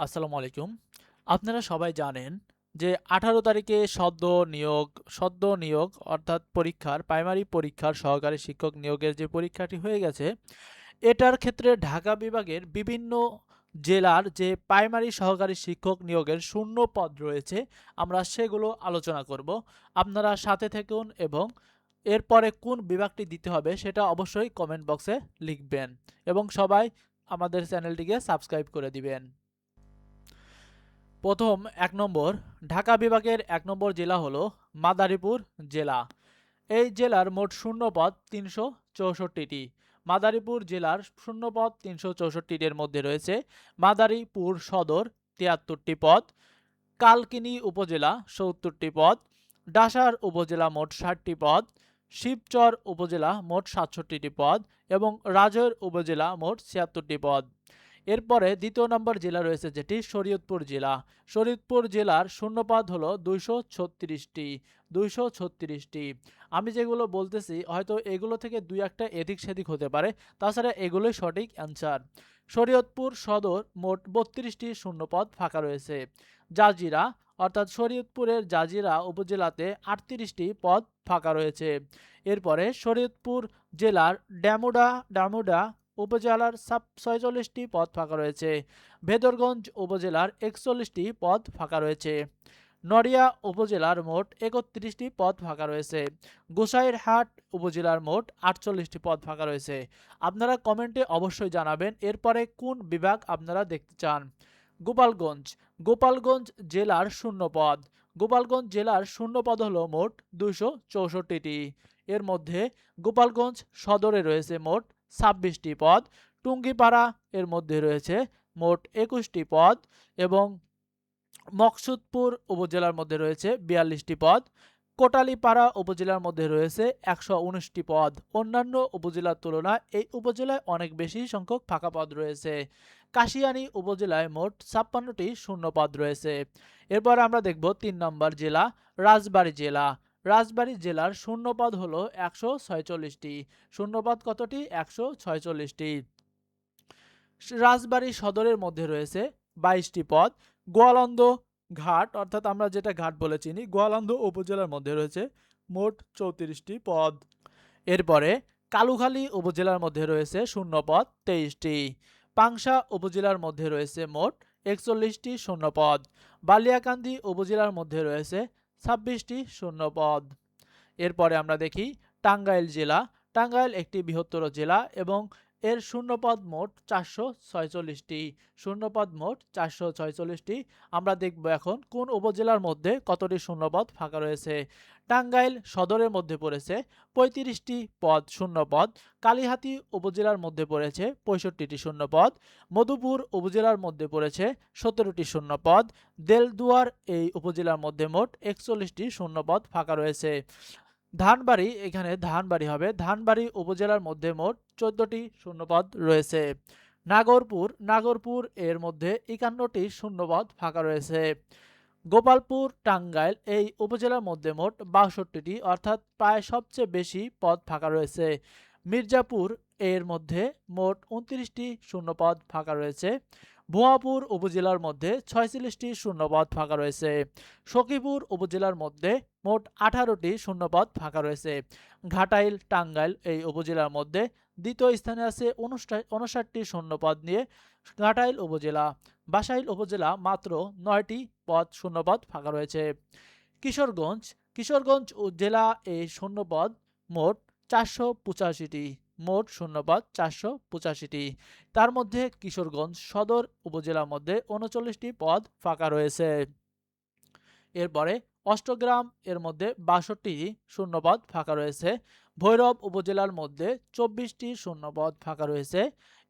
আসসালামু আলাইকুম। আপনারা সবাই জানেন যে ১৮ তারিখে সদ্য নিয়োগ অর্থাৎ প্রাইমারি পরীক্ষার সহকারী শিক্ষক নিয়োগের যে পরীক্ষাটি হয়ে গেছে, এটার ক্ষেত্রে ঢাকা বিভাগের বিভিন্ন জেলার যে প্রাইমারি সহকারী শিক্ষক নিয়োগের শূন্য পদ রয়েছে, আমরা সেগুলো আলোচনা করব। আপনারা সাথে থাকুন এবং এরপরে কোন বিভাগটি দিতে হবে সেটা অবশ্যই কমেন্ট বক্সে লিখবেন এবং সবাই আমাদের চ্যানেলটিকে সাবস্ক্রাইব করে দিবেন। প্রথম ১ নম্বর, ঢাকা বিভাগের ১ নম্বর জেলা হলো মাদারীপুর জেলা। এই জেলার মোট শূন্যপদ ৩৬৪টি। মাদারীপুর জেলার শূন্যপদ ৩৬৪টির মধ্যে রয়েছে মাদারীপুর সদর ৭৩টি পদ, কালকিনি উপজেলা ৭০টি পদ, ডাসার উপজেলা মোট ৬০টি পদ, শিবচর উপজেলা মোট ৬৭টি পদ এবং রাজৈর উপজেলা মোট ৭৬টি পদ। এরপরে দ্বিতীয় নম্বর জেলা রয়েছে যেটি শরীয়তপুর জেলা। শরীয়তপুর জেলার শূন্যপদ হলো ২৩৬টি। আমি যেগুলো বলতেছি হয়তো এগুলো থেকে দুই একটা এদিক সেদিক হতে পারে, তাছাড়া এগুলোই সঠিক অ্যান্সার। শরীয়তপুর সদর মোট ৩২টি শূন্যপদ ফাঁকা রয়েছে। জাজিরা অর্থাৎ শরীয়তপুরের জাজিরা উপজেলাতে ৩৮টি পদ ফাঁকা রয়েছে। এরপরে শরীয়তপুর জেলার ডামুডা উপজেলার ৪৬টি পদ ফাঁকা রয়েছে। ভেদরগঞ্জ উপজেলার ৪১টি পদ ফাঁকা রয়েছে। নড়িয়া উপজেলার মোট ৩১টি পদ ফাঁকা রয়েছে। গোসাইরহাট উপজেলার মোট ৪৮টি পদ ফাঁকা রয়েছে। আপনারা কমেন্টে অবশ্যই জানাবেন এরপরে কোন বিভাগ আপনারা দেখতে চান। গোপালগঞ্জ জেলার শূন্যপদ। গোপালগঞ্জ জেলার শূন্যপদ হলো মোট ২৬৪টি। এর মধ্যে গোপালগঞ্জ সদরে রয়েছে মোট ২৬টি পদ, টুঙ্গিপাড়া এর মধ্যে রয়েছে মোট ২১টি পদ এবং মকসুদপুর উপজেলার মধ্যে রয়েছে ৪২টি পদ, কোটালীপাড়া উপজেলার মধ্যে রয়েছে ১১৯টি পদ। অন্যান্য উপজেলার তুলনায় এই উপজেলায় অনেক বেশি সংখ্যক ফাঁকা পদ রয়েছে। কাশিয়ানী উপজেলায় মোট ৫৬টি শূন্যপদ রয়েছে। এরপর আমরা দেখব ৩ নম্বর জেলা রাজবাড়ী জেলা। রাজবাড়ী জেলার শূন্যপদ হলো ১৪৬টি। শূন্যপদ কতটি? ১৪৬টি। রাজবাড়ী সদরের মধ্যে রয়েছে ২২টি পদ। গোয়ালন্দ ঘাট অর্থাৎ আমরা যেটা ঘাট বলে চিনি, গোয়ালন্দ উপজেলার মধ্যে রয়েছে মোট ৩৪টি পদ। এরপরে কালুখালী উপজেলার মধ্যে রয়েছে শূন্যপদ ২৩টি। পাংশা উপজেলার মধ্যে রয়েছে মোট ৪১টি শূন্যপদ। বালিয়াকান্দি উপজেলার মধ্যে রয়েছে ২৬টি শূন্যপদ। এরপরে আমরা দেখি টাঙ্গাইল জেলা। টাঙ্গাইল একটি বৃহত্তর জেলা এবং এর শূন্যপদ মোট ৪৪৬টি। শূন্যপদ মোট ৪৪৬টি। আমরা দেখব এখন কোন উপজেলার মধ্যে কতটি শূন্যপদ ফাঁকা রয়েছে। টাঙ্গাইল সদরের মধ্যে পড়েছে ৩৫টি পদ শূন্যপদ। কালিহাতী উপজেলার মধ্যে পড়েছে ৬৫টি শূন্যপদ। মধুপুর উপজেলার মধ্যে পড়েছে ১৭টি শূন্যপদ। দেলদুয়ার এই উপজেলার মধ্যে মোট ৪১টি শূন্যপদ ফাঁকা রয়েছে। ধানবাড়ী উপজেলার মধ্যে মোট ১৪টি শূন্যপদ রয়েছে। নাগরপুর এর মধ্যে ৫১টি শূন্যপদ ফাঁকা রয়েছে। গোপালপুর টাঙ্গাইল এই উপজেলার মধ্যে মোট ৬২টি অর্থাৎ প্রায় সবচেয়ে বেশি পদ ফাঁকা রয়েছে। মির্জাপুর এর মধ্যে মোট ২৯টি শূন্যপদ ফাঁকা রয়েছে। ভুয়াপুর উপজেলার মধ্যে ৪৬টি শূন্যপদ ফাঁকা রয়েছে। সখীপুর উপজেলার মধ্যে মোট ১৮টি শূন্যপদ ফাঁকা রয়েছে। ঘাটাইল টাঙ্গাইল এই উপজেলার মধ্যে দ্বিতীয় স্থানে আছে ৫৯টি শূন্যপদ নিয়ে ঘাটাইল উপজেলা। বাসাইল উপজেলা মাত্র ৯টি শূন্যপদ ফাঁকা রয়েছে। কিশোরগঞ্জ জেলা এই শূন্যপদ মোট ৪৮৫টি। মোট শূন্যপদ ৪৮৫টি। তার মধ্যে কিশোরগঞ্জ সদর উপজেলার মধ্যে ৩৯টি পদ ফাঁকা রয়েছে। এরপরে অষ্টগ্রাম এর মধ্যে ৬২টি শূন্যপদ ফাঁকা রয়েছে। ভৈরব উপজেলার মধ্যে ২৪টি শূন্যপদ ফাঁকা রয়েছে।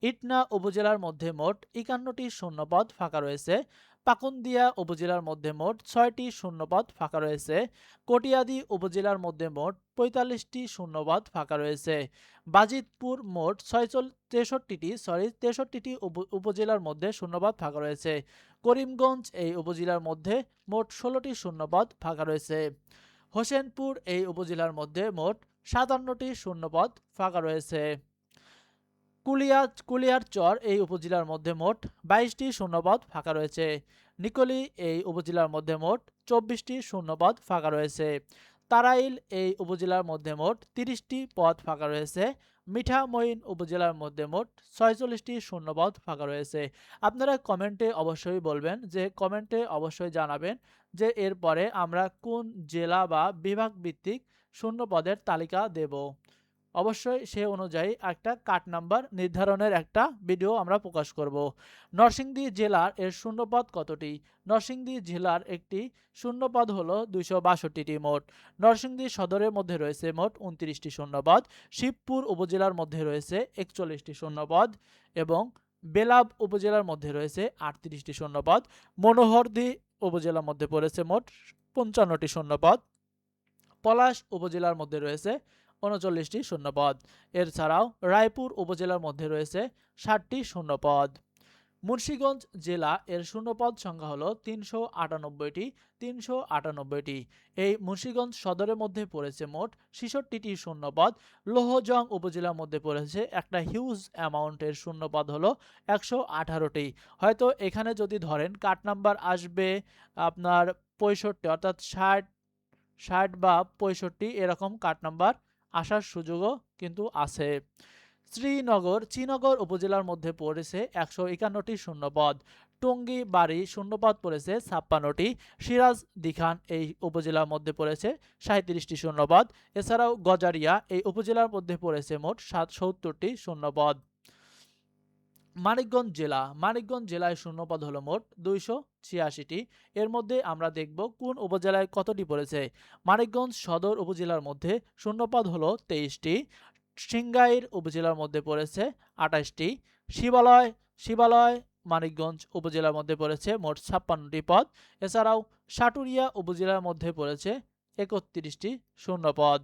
ইটনা উপজেলার মধ্যে মোট ৫১টি শূন্যপদ ফাঁকা রয়েছে। পাকুন্দিয়া উপজেলার মধ্যে মোট ৬টি শূন্যপদ ফাঁকা রয়েছে। কটিয়াদী উপজেলার মধ্যে মোট ৪৫টি শূন্যপদ ফাঁকা রয়েছে। বাজিতপুর মোট ৬৩টি উপজেলার মধ্যে শূন্যপদ ফাঁকা রয়েছে। করিমগঞ্জ এই উপজেলার মধ্যে মোট ১৬টি শূন্যপদ ফাঁকা রয়েছে। হোসেনপুর এই উপজেলার মধ্যে মোট ৫৭টি শূন্যপদ ফাঁকা রয়েছে। কুলিয়ারচর এই উপজেলার মধ্যে মোট 22টি শূন্যপদ ফাঁকা রয়েছে। নিকলী এই উপজেলার মধ্যে মোট 24টি শূন্যপদ ফাঁকা রয়েছে। তারাইল এই উপজেলার মধ্যে মোট 30টি পদ ফাঁকা রয়েছে। মিঠামইন উপজেলার মধ্যে মোট 46টি শূন্যপদ ফাঁকা রয়েছে। আপনারা কমেন্টে অবশ্যই বলবেন, যে কমেন্টে অবশ্যই জানাবেন যে এরপরে আমরা কোন জেলা বা বিভাগ ভিত্তিক শূন্যপদের তালিকা দেব। অবশ্যই সে অনুযায়ী একটা কাট নাম্বার নির্ধারণের একটা ভিডিও আমরা প্রকাশ করব। নরসিংদী জেলার এর শূন্যপদ কতটি? নরসিংদী জেলার একটি শূন্যপদ হলো 262টি মোট। নরসিংদী সদরের মধ্যে রয়েছে মোট 29টি শূন্যপদ। শিবপুর উপজেলার মধ্যে রয়েছে 41টি শূন্যপদ এবং বেলাব উপজেলার মধ্যে রয়েছে 38টি শূন্যপদ। মনোহরদী উপজেলার মধ্যে পড়েছে মোট 55টি শূন্যপদ। পলাশ উপজেলার মধ্যে রয়েছে 39টি শূন্যপদ। এছাড়াও রায়পুর উপজেলার মধ্যে রয়েছে 60টি শূন্যপদ। মুন্সিগঞ্জ জেলা এর শূন্যপদ সংখ্যা হলো 398টি। এই মুন্সিগঞ্জ সদরের মধ্যে পড়েছে মোট 66টি শূন্যপদ। লোহজং উপজেলার মধ্যে পড়েছে একটা হিউজ অ্যামাউন্টের শূন্যপদ হলো 118টি। হয়তো এখানে যদি ধরেন কাট নাম্বার আসবে আপনার 65, অর্থাৎ 60 বা 65 এরকম কাট নাম্বার আসার সুযোগও কিন্তু আছে। শ্রীনগর উপজেলার মধ্যে পড়েছে 151টি শূন্যপদ। টঙ্গী বাড়ি শূন্যপদ পড়েছে 56টি। সিরাজ দিখান এই উপজেলার মধ্যে পড়েছে 37টি শূন্যপদ। এছাড়াও গজারিয়া এই উপজেলার মধ্যে পড়েছে মোট 70টি শূন্যপদ। মানিকগঞ্জ জেলায় শূন্যপদ হলো মোট 286টি। এর মধ্যে আমরা দেখব কোন উপজেলায় কতটি পড়েছে। মানিকগঞ্জ সদর উপজেলার মধ্যে শূন্যপদ হলো 23টি। সিংগাইর উপজেলার মধ্যে পড়েছে 28টি। শিবালয় মানিকগঞ্জ উপজেলার মধ্যে পড়েছে মোট 56টি পদ। এছাড়াও সাটুরিয়া উপজেলার মধ্যে পড়েছে 31টি শূন্যপদ।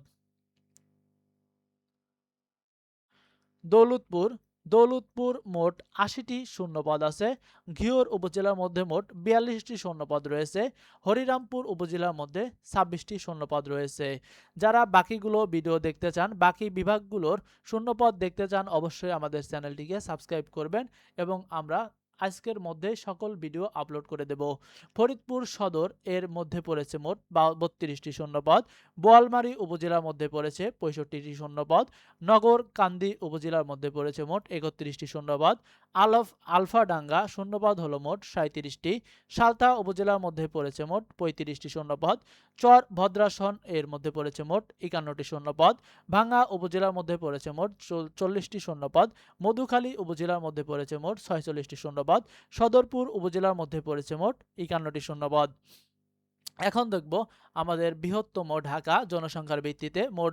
দৌলতপুর মোট 80টি শূন্যপদ আছে। ঘিওর উপজেলার মধ্যে মোট 42টি শূন্যপদ রয়েছে। হরিরামপুর উপজেলার মধ্যে 26টি শূন্যপদ রয়েছে। যারা বাকিগুলো ভিডিও দেখতে চান, বাকি বিভাগগুলোর শূন্যপদ দেখতে চান, অবশ্যই আমাদের চ্যানেলটিকে সাবস্ক্রাইব করবেন এবং আমরা আজকের মধ্যে সকল ভিডিও আপলোড করে দেব। ফরিদপুর সদর এর মধ্যে পড়েছে মোট 32টি শূন্যপদ। বোয়ালমারী উপজেলার মধ্যে পড়েছে 65টি শূন্যপদ। নগরকান্দি উপজেলার মধ্যে পড়েছে মোট 31টি শূন্যপদ। আলফাডাঙ্গা শূন্যপদ হলো মোট 37টি। সালথা উপজেলার মধ্যে পড়েছে মোট 35টি শূন্যপদ। চর ভদ্রাসন এর মধ্যে পড়েছে মোট 51টি শূন্যপদ। ভাঙ্গা উপজেলার মধ্যে পড়েছে মোট 40টি শূন্যপদ। মধুখালী উপজেলার মধ্যে পড়েছে মোট 46টি শূন্যপদ। সদরপুর উপজেলার মধ্যে পড়েছে মোট 51টি শূন্যপদ। এখন দেখব আমাদের বৃহত্তম ঢাকা জনসংখ্যার ভিত্তিতে মোট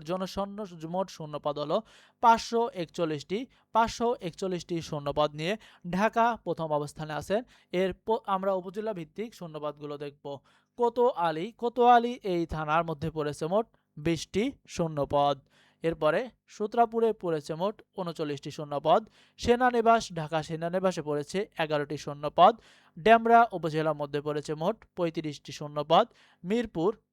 শূন্যপদ হলো 541টি। 541টি শূন্যপদ নিয়ে ঢাকা প্রথম অবস্থানে আছেন। আমরা উপজেলা ভিত্তিক শূন্যপদগুলো দেখব। কোতোয়ালি এই থানার মধ্যে পড়েছে মোট 20টি শূন্যপদ। এরপরে সূত্রাপুরে পড়েছে মোট 39টি শূন্যপদ। ঢাকা সেনানিবাসে পড়েছে 11টি শূন্যপদ। ডেমরা উপজেলার মধ্যে পড়েছে মোট 35টি শূন্যপদ।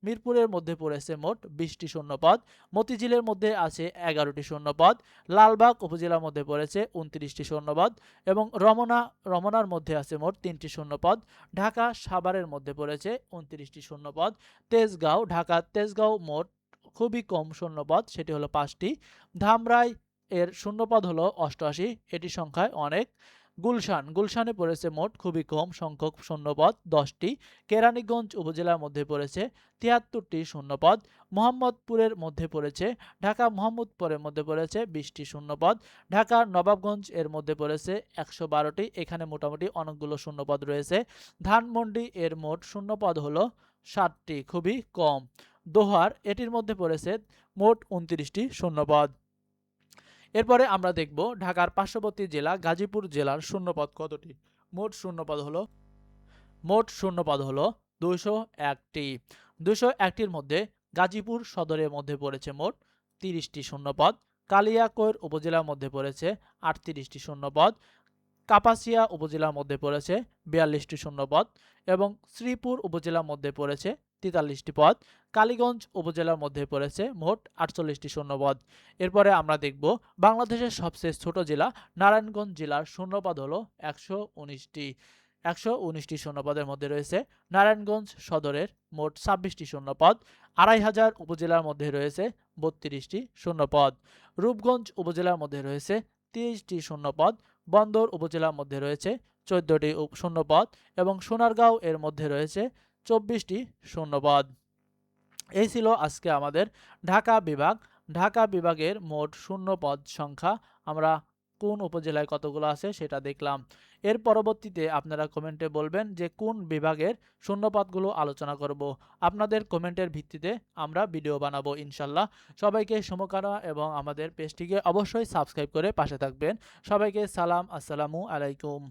মিরপুরের মধ্যে পড়েছে মোট 20টি শূন্যপদ। মতিঝিলের মধ্যে আছে 11টি শূন্যপদ। লালবাগ উপজেলার মধ্যে পড়েছে 29টি শূন্যপদ এবং রমনার মধ্যে আছে মোট 3টি শূন্যপদ। ঢাকা সাভারের মধ্যে পড়েছে 29টি শূন্যপদ। তেজগাঁও মোট খুবই কম শূন্যপদ, সেটি হলো 5টি। ধামরাই এর শূন্যপদ হলো 88, এটি সংখ্যায় অনেক। গুলশানে পড়েছে মোট খুবই কম সংখ্যক শূন্যপদ, 10টি। কেরানীগঞ্জ উপজেলার মধ্যে পড়েছে 73টি শূন্যপদ। মোহাম্মদপুরের মধ্যে পড়েছে ঢাকা মোহাম্মদপুরের মধ্যে পড়েছে 20টি শূন্যপদ। ঢাকা নবাবগঞ্জ এর মধ্যে পড়েছে 112টি, এখানে মোটামুটি অনেকগুলো শূন্যপদ রয়েছে। ধানমন্ডি এর মোট শূন্যপদ হলো 7টি, খুবই কম। দোহার এটির মধ্যে পড়েছে মোট 29টি শূন্যপদ। এরপরে আমরা দেখব ঢাকার পার্শ্ববর্তী জেলা গাজীপুর জেলার শূন্যপদ কতটি। মোট শূন্যপদ হলো 201টি। 201টির মধ্যে গাজীপুর সদরের মধ্যে পড়েছে মোট 30টি শূন্যপদ। কালিয়াকৈর উপজেলার মধ্যে পড়েছে 38টি শূন্যপদ। কাপাসিয়া উপজেলার মধ্যে পড়েছে 42টি শূন্যপদ এবং শ্রীপুর উপজেলার মধ্যে পড়েছে 43টি পদ। কালীগঞ্জ উপজেলার মধ্যে পড়েছে মোট 48টি শূন্যপদ। এরপরে আমরা দেখব বাংলাদেশের সবচেয়ে ছোট জেলা নারায়ণগঞ্জ জেলার শূন্যপদ হলো 119টি। 119টি শূন্যপদের মধ্যে রয়েছে নারায়ণগঞ্জ সদরের মোট 26টি শূন্যপদ। 2500 উপজেলার মধ্যে রয়েছে 32টি শূন্যপদ। রূপগঞ্জ উপজেলার মধ্যে রয়েছে 30টি শূন্যপদ। বন্দর উপজেলার মধ্যে রয়েছে 14টি শূন্যপদ এবং সোনারগাঁও এর মধ্যে রয়েছে 24টি শূন্যপদ। এই ছিল আজকে আমাদের ঢাকা বিভাগ। ঢাকা বিভাগের মোট শূন্যপদ সংখ্যা আমরা কোন উপজেলায় কতগুলো আছে সেটা দেখলাম। এর পরবর্তীতে আপনারা কমেন্টে বলবেন যে কোন বিভাগের শূন্যপদগুলো আলোচনা করব। আপনাদের কমেন্টের ভিত্তিতে আমরা ভিডিও বানাবো ইনশাল্লাহ। সবাইকে শুভকামনা এবং আমাদের পেজটিকে অবশ্যই সাবস্ক্রাইব করে পাশে থাকবেন। সবাইকে সালাম, আসসালামু আলাইকুম।